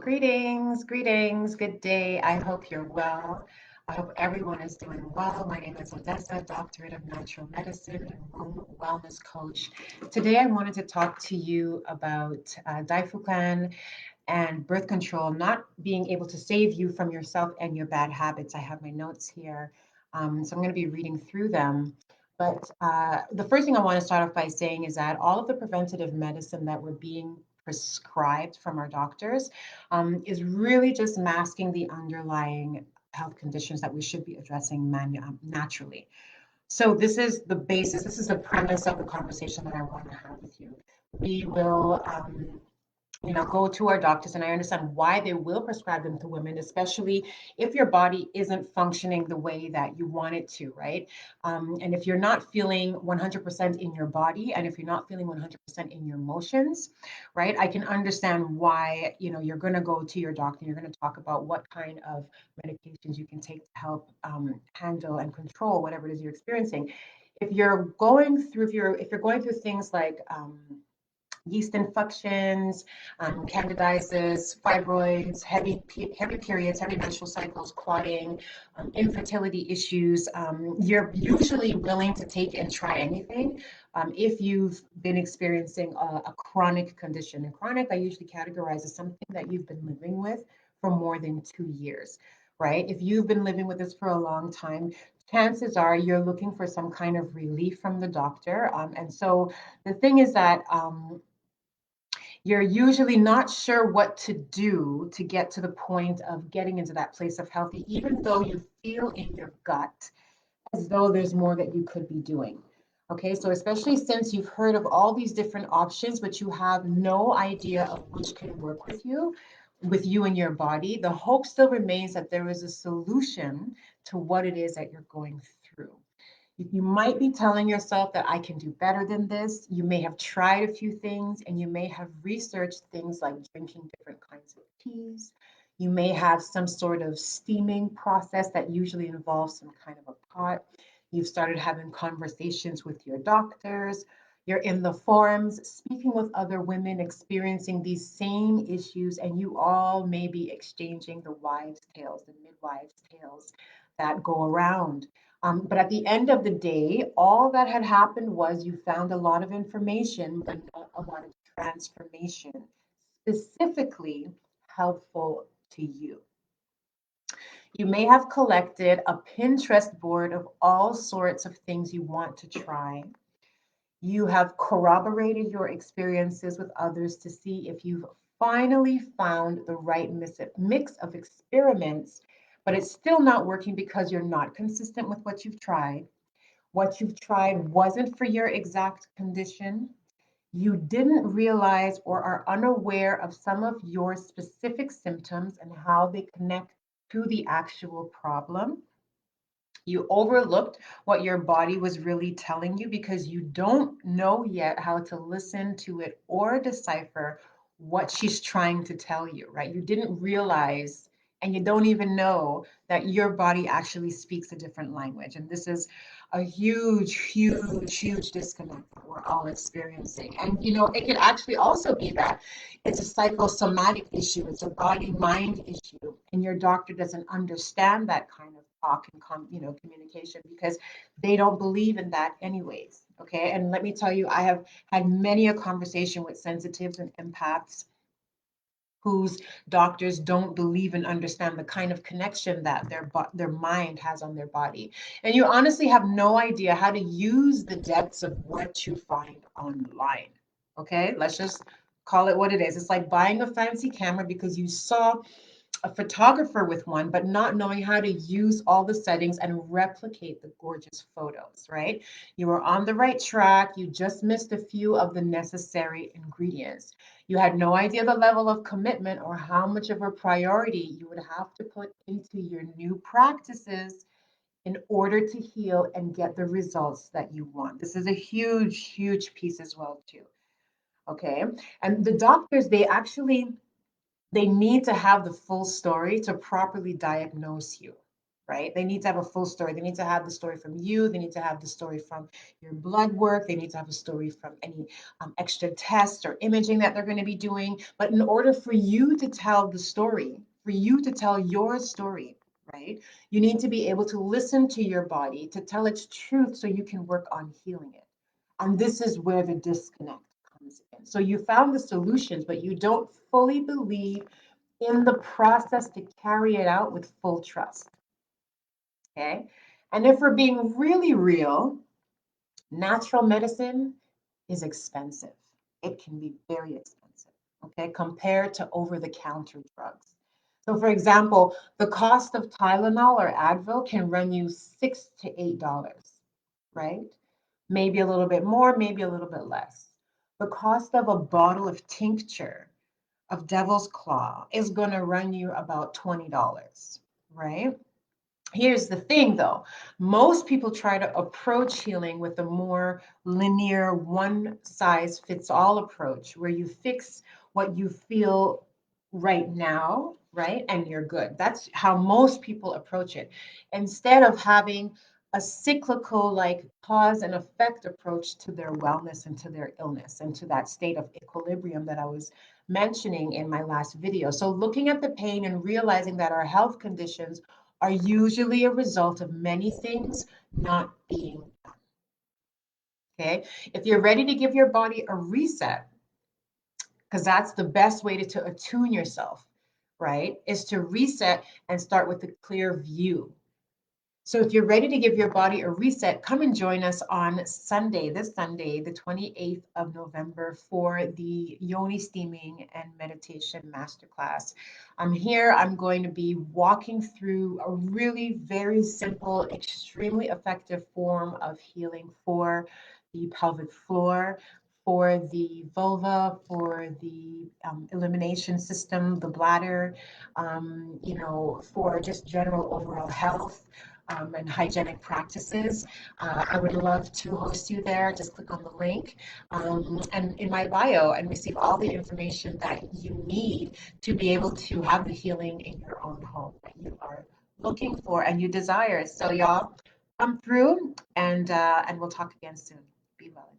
Greetings, greetings, good day. I hope you're well. I hope everyone is doing well. My name is Odessa, Doctorate of Natural Medicine and Wellness Coach. Today, I wanted to talk to you about diflucan and birth control not being able to save you from yourself and your bad habits. I have my notes here, so I'm going to be reading through them. But the first thing I want to start off by saying is that all of the preventative medicine that we're being prescribed from our doctors is really just masking the underlying health conditions that we should be addressing naturally. So this is the basis, this is the premise of the conversation that I want to have with you. We will go to our doctors, and I understand why they will prescribe them to women, especially if your body isn't functioning the way that you want it to, right? And if you're not feeling 100% in your body, and if you're not feeling 100% in your emotions, right? I can understand why, you're going to go to your doctor. You're going to talk about what kind of medications you can take to help handle and control whatever it is you're experiencing. If you're going through things like yeast infections, candidiasis, fibroids, heavy periods, heavy menstrual cycles, clotting, infertility issues, you're usually willing to take and try anything if you've been experiencing a chronic condition. And chronic, I usually categorize as something that you've been living with for more than 2 years, right? If you've been living with this for a long time, chances are you're looking for some kind of relief from the doctor. And so the thing is that you're usually not sure what to do to get to the point of getting into that place of healthy, even though you feel in your gut as though there's more that you could be doing. Okay, so especially since you've heard of all these different options, but you have no idea of which can work with you and your body, the hope still remains that there is a solution to what it is that you're going through. You might be telling yourself that I can do better than this. You may have tried a few things, and you may have researched things like drinking different kinds of teas. You may have some sort of steaming process that usually involves some kind of a pot. You've started having conversations with your doctors. You're in the forums, speaking with other women experiencing these same issues, and you all may be exchanging the wives' tales, the midwives' tales that go around. But at the end of the day, all that had happened was you found a lot of information, but not a lot of transformation, specifically helpful to you. You may have collected a Pinterest board of all sorts of things you want to try. You have corroborated your experiences with others to see if you've finally found the right mix of experiments, but it's still not working because you're not consistent with what you've tried. What you've tried wasn't for your exact condition. You didn't realize or are unaware of some of your specific symptoms and how they connect to the actual problem. You overlooked what your body was really telling you because you don't know yet how to listen to it or decipher what she's trying to tell you, right? You didn't realize, and you don't even know that your body actually speaks a different language. And this is a huge, huge, huge disconnect that we're all experiencing. And, it could actually also be that it's a psychosomatic issue, it's a body mind issue, and your doctor doesn't understand that kind of talk and communication because they don't believe in that anyways. Okay, and let me tell you, I have had many a conversation with sensitives and empaths whose doctors don't believe and understand the kind of connection that their mind has on their body. And you honestly have no idea how to use the depths of what you find online. Okay, let's just call it what it is. It's like buying a fancy camera because you saw a photographer with one, but not knowing how to use all the settings and replicate the gorgeous photos, right? You were on the right track. You just missed a few of the necessary ingredients. You had no idea the level of commitment or how much of a priority you would have to put into your new practices in order to heal and get the results that you want. This is a huge, huge piece as well, too. Okay. And the doctors, they need to have the full story to properly diagnose you, right? They need to have a full story. They need to have the story from you. They need to have the story from your blood work. They need to have a story from any extra tests or imaging that they're going to be doing. But in order for you to tell the story, for you to tell your story, right, you need to be able to listen to your body, to tell its truth so you can work on healing it. And this is where the disconnect comes in. So you found the solutions, but you don't fully believe in the process to carry it out with full trust. Okay. And if we're being really real, natural medicine is expensive. It can be very expensive, okay, compared to over-the-counter drugs. So, for example, the cost of Tylenol or Advil can run you $6 to $8, right? Maybe a little bit more, maybe a little bit less. The cost of a bottle of tincture of devil's claw is going to run you about $20, right? Here's the thing though, most people try to approach healing with a more linear, one size fits all approach where you fix what you feel right now, right? And you're good. That's how most people approach it. Instead of having a cyclical, like cause and effect approach to their wellness and to their illness and to that state of equilibrium that I was mentioning in my last video. So, looking at the pain and realizing that our health conditions are usually a result of many things not being done. Okay. If you're ready to give your body a reset, because that's the best way to attune yourself, right? Is to reset and start with a clear view. So if you're ready to give your body a reset, come and join us on Sunday, this Sunday, the 28th of November for the Yoni Steaming and Meditation Masterclass. I'm here. I'm going to be walking through a really very simple, extremely effective form of healing for the pelvic floor, for the vulva, for the elimination system, the bladder, for just general overall health and hygienic practices. I would love to host you there. Just click on the link and in my bio and receive all the information that you need to be able to have the healing in your own home that you are looking for and you desire. So y'all come through and we'll talk again soon. Be well.